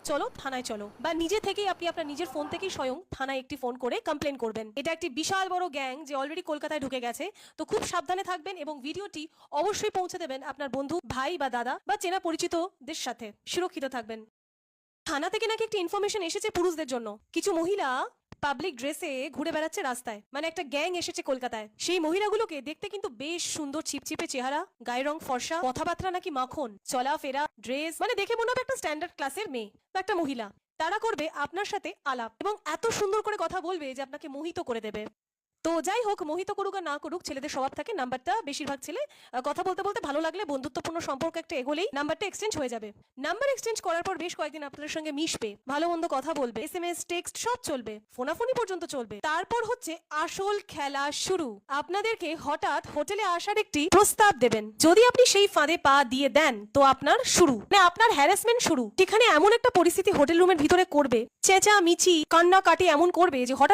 চলো থানায় চলো, বা নিজে থেকেই আপনি আপনার নিজের ফোন থেকেই স্বয়ং থানায় একটি ফোন করে কমপ্লেন করবেন। এটা একটি বিশাল বড় গ্যাং যে অলরেডি কলকাতায় ঢুকে গেছে। তো খুব সাবধানে থাকবেন এবং ভিডিওটি অবশ্যই পৌঁছে দেবেন আপনার বন্ধু, ভাই বা দাদা বা চেনা পরিচিতদের সাথে। সুরক্ষিত থাকবেন। থানা থেকে নাকি একটি ইনফরমেশন এসেছে পুরুষদের জন্য। কিছু মহিলা পাবলিক ড্রেসে ঘুরে বেড়াচ্ছে রাস্তায়, মানে একটা গ্যাং এসেছে কলকাতায়। সেই মহিলাগুলোকে দেখতে কিন্তু বেশ সুন্দর, চিপচিপে চেহারা, গায়ের রং ফর্সা, কথাবার্তা নাকি মাখন, চলাফেরা, ড্রেস, মানে দেখে মনে হবে একটা স্ট্যান্ডার্ড ক্লাসের মেয়ে বা একটা মহিলা। তারা করবে আপনার সাথে আলাপ এবং এত সুন্দর করে কথা বলবে যে আপনাকে মোহিত করে দেবে। তো যাই হোক, মোহিত করুক আর না করুক, ছেলেদের স্বভাব থাকে নাম্বারটা, বেশিরভাগ ছেলে কথা বলতে বলতে ভালো লাগলে, বন্ধুত্বপূর্ণ সম্পর্ক একটা এগোলেই নাম্বারটা এক্সচেঞ্জ হয়ে যাবে। নাম্বার এক্সচেঞ্জ করার পর বেশ কয়েকদিন আপনাদের সঙ্গে মিশবে, ভালো মন্দ কথা বলবে, এসএমএস, টেক্সট সব চলবে, ফোনাফোনি পর্যন্ত চলবে। তারপর হচ্ছে আসল খেলা শুরু। আপনাদেরকে হঠাৎ হোটেলে আসার একটি প্রস্তাব দেবেন। যদি আপনি সেই ফাঁদে পা দিয়ে দেন তো আপনার শুরু, মানে আপনার হ্যারাসমেন্ট শুরু। সেখানে এমন একটা পরিস্থিতি হোটেল রুমের ভিতরে করবে, চেঁচা মিচি কান্না কাটি এমন করবে যে হঠাৎ